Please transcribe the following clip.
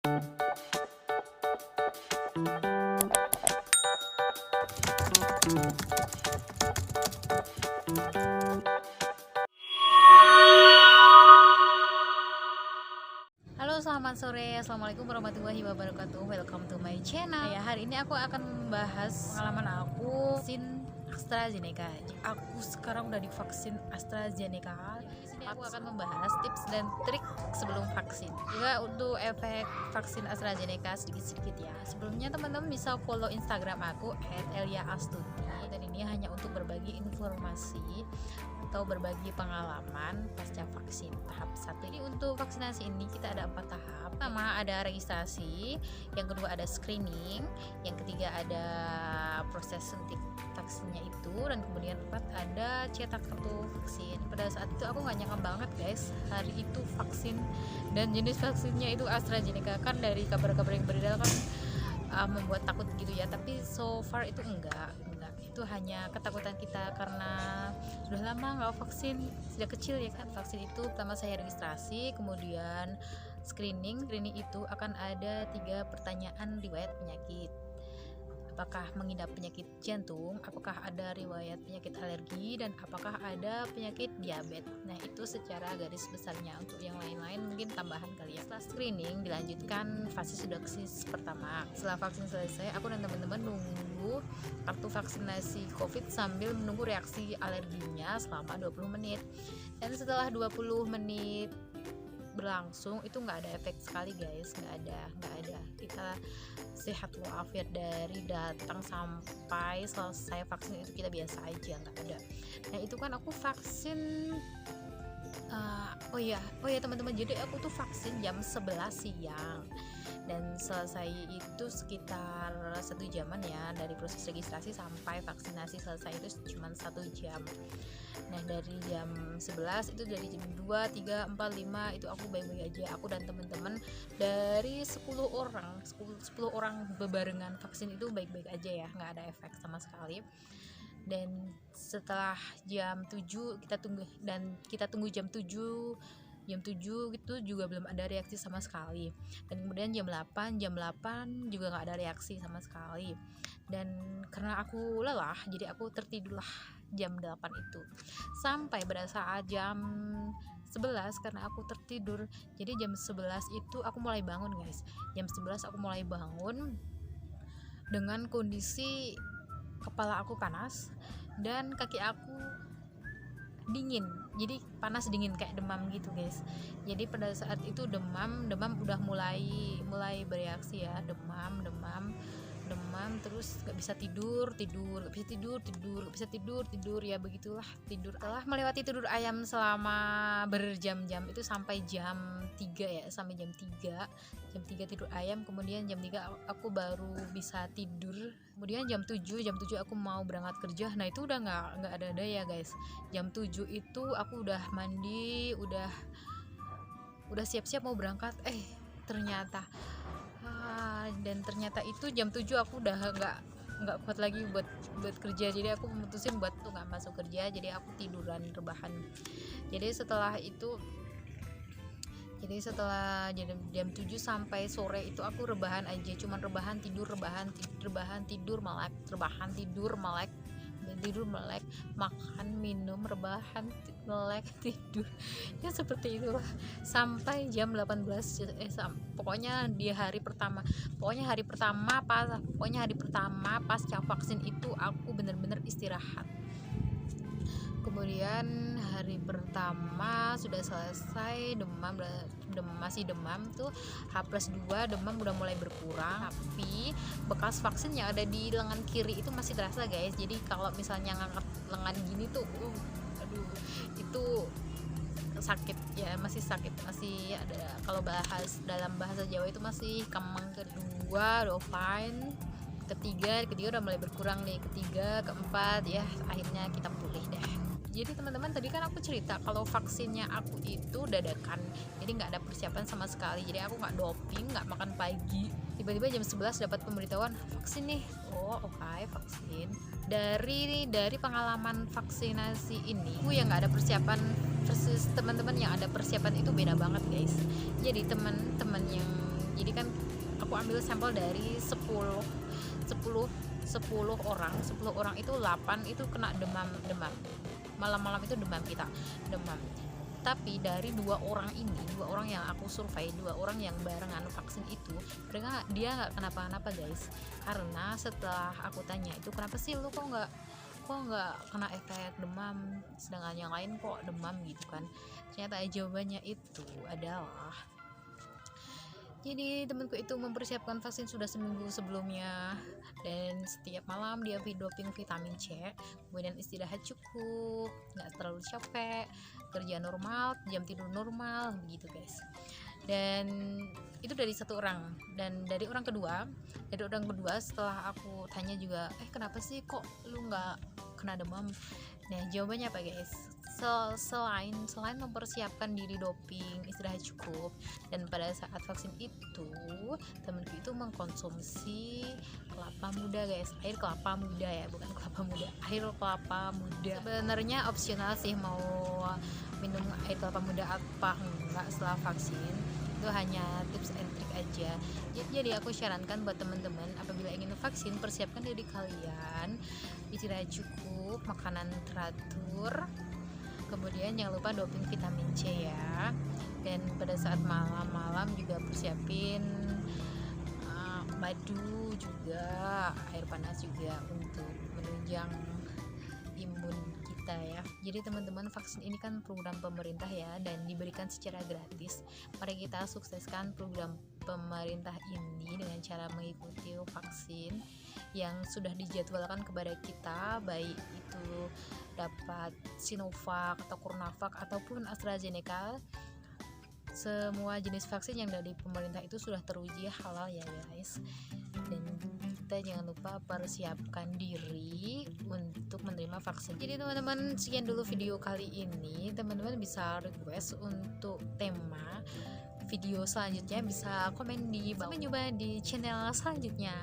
Halo, selamat sore. Assalamualaikum warahmatullahi wabarakatuh. Welcome to my channel. Ya, hari ini aku akan membahas pengalaman aku vaksin AstraZeneca. Aku sekarang udah divaksin AstraZeneca. Di sini aku akan membahas tips dan trik sebelum vaksin. Juga untuk efek vaksin AstraZeneca sedikit-sedikit ya. Sebelumnya teman-teman bisa follow Instagram aku @eliaastuti, dan ini hanya untuk berbagi informasi atau berbagi pengalaman pasca vaksin tahap 1. Jadi untuk vaksinasi ini kita ada 4 tahap. Pertama ada registrasi, yang kedua ada screening, yang ketiga ada proses suntik vaksinnya itu, dan kemudian 4 ada cetak kartu vaksin. Pada saat itu aku gak nyangka banget guys, hari itu vaksin dan jenis vaksinnya itu AstraZeneca. Kan dari kabar-kabar yang beredar kan membuat takut gitu ya, tapi so far itu enggak, itu hanya ketakutan kita karena sudah lama nggak vaksin, sejak kecil ya kan. Vaksin itu pertama saya registrasi, kemudian screening itu akan ada 3 pertanyaan riwayat penyakit. Apakah mengidap penyakit jantung, apakah ada riwayat penyakit alergi, dan apakah ada penyakit diabetes. Nah itu secara garis besarnya. Untuk yang lain-lain mungkin tambahan kali ya. Setelah screening dilanjutkan fase dosis pertama. Setelah vaksin selesai, aku dan teman-teman nunggu kartu vaksinasi COVID sambil menunggu reaksi alerginya selama 20 menit. Dan setelah 20 menit berlangsung itu nggak ada efek sekali guys, nggak ada. Kita sehat walafiat dari datang sampai selesai vaksin itu kita biasa aja, nggak ada. Nah itu kan aku vaksin oh ya teman-teman, jadi aku tuh vaksin jam 11 siang dan selesai itu sekitar 1 jaman ya, dari proses registrasi sampai vaksinasi selesai itu cuma 1 jam. Nah dari jam 11 itu, dari jam 2, 3, 4, 5 itu aku baik-baik aja. Aku dan teman-teman dari 10 orang bebarengan vaksin itu baik-baik aja ya, nggak ada efek sama sekali. Dan setelah jam 7 kita tunggu jam 7 itu juga belum ada reaksi sama sekali. Dan kemudian jam 8 juga nggak ada reaksi sama sekali. Dan karena aku lelah, jadi aku tertidurlah jam 8 itu sampai pada saat jam 11. Karena aku tertidur, jadi jam 11 itu aku mulai bangun guys. Jam 11 aku mulai bangun dengan kondisi kepala aku panas dan kaki aku dingin, jadi panas dingin kayak demam gitu guys. Jadi pada saat itu demam udah mulai bereaksi ya, demam terus gak bisa tidur ya, begitulah tidur. Telah melewati tidur ayam selama berjam-jam itu sampai jam 3 ya, sampai jam 3 tidur ayam. Kemudian jam 3 aku baru bisa tidur. Kemudian jam 7 aku mau berangkat kerja. Nah itu udah nggak ada ya guys. Jam 7 itu aku udah mandi, udah siap-siap mau berangkat. Ternyata itu jam 7 aku udah nggak kuat lagi buat kerja. Jadi aku memutusin buat tuh nggak masuk kerja, jadi aku tiduran rebahan. Jadi setelah jam 7 sampai sore itu aku rebahan aja, cuman rebahan tidur melek, makan minum, rebahan melek tidur ya, seperti itulah sampai jam 18. Pokoknya hari pertama pasca vaksin itu aku bener-bener istirahat. Kemudian hari pertama sudah selesai, masih demam tuh, H+2 demam udah mulai berkurang, tapi bekas vaksin yang ada di lengan kiri itu masih terasa guys. Jadi kalau misalnya ngangkat lengan gini tuh itu sakit ya, masih ada. Kalau dalam bahasa Jawa itu masih kemeng kedua udah fine, ketiga udah mulai berkurang nih, ketiga, keempat ya akhirnya kita pulih deh. Jadi teman-teman, tadi kan aku cerita kalau vaksinnya aku itu dadakan, jadi nggak ada persiapan sama sekali. Jadi aku nggak doping, nggak makan pagi, tiba-tiba jam 11 dapat pemberitahuan vaksin nih. Oh oke, vaksin. Dari pengalaman vaksinasi ini, aku yang nggak ada persiapan versus teman-teman yang ada persiapan itu beda banget guys. Jadi teman-teman yang Jadi kan aku ambil sampel dari 10 orang itu 8 itu kena demam. Malam-malam itu demam. Tapi dari dua orang yang aku survei, 2 orang yang barengan vaksin itu, dia nggak kenapa-napa guys. Karena setelah aku tanya itu, kenapa sih lu kok nggak kena efek demam, sedangkan yang lain kok demam gitu kan. Ternyata jawabannya itu adalah, jadi temanku itu mempersiapkan vaksin sudah seminggu sebelumnya, dan setiap malam dia doping vitamin C, kemudian istirahat cukup, nggak terlalu capek, kerja normal, jam tidur normal, begitu guys. Dan itu dari satu orang. Dan dari orang kedua setelah aku tanya juga, kenapa sih kok lu nggak kena demam? Nah jawabannya apa guys? Selain mempersiapkan diri doping, istirahat cukup, dan pada saat vaksin itu temanku itu mengkonsumsi kelapa muda guys, air kelapa muda ya, bukan kelapa muda, air kelapa muda. Sebenarnya opsional sih mau minum air kelapa muda apa enggak setelah vaksin, itu hanya tips and trick aja. Jadi aku sarankan buat teman-teman, apabila ingin vaksin, persiapkan diri kalian, istirahat cukup, makanan teratur, kemudian jangan lupa doping vitamin C ya. Dan pada saat malam-malam juga persiapin madu juga, air panas juga untuk menunjang imun kita ya. Jadi teman-teman, vaksin ini kan program pemerintah ya, dan diberikan secara gratis. Mari kita sukseskan program pemerintah ini dengan cara mengikuti vaksin yang sudah dijadwalkan kepada kita, baik itu dapat Sinovac atau CureVac ataupun AstraZeneca. Semua jenis vaksin yang dari pemerintah itu sudah teruji halal ya guys. Dan kita jangan lupa persiapkan diri untuk menerima vaksin. Jadi teman-teman, sekian dulu video kali ini. Teman-teman bisa request untuk tema video selanjutnya, bisa komen di bawah. Sampai jumpa di channel selanjutnya.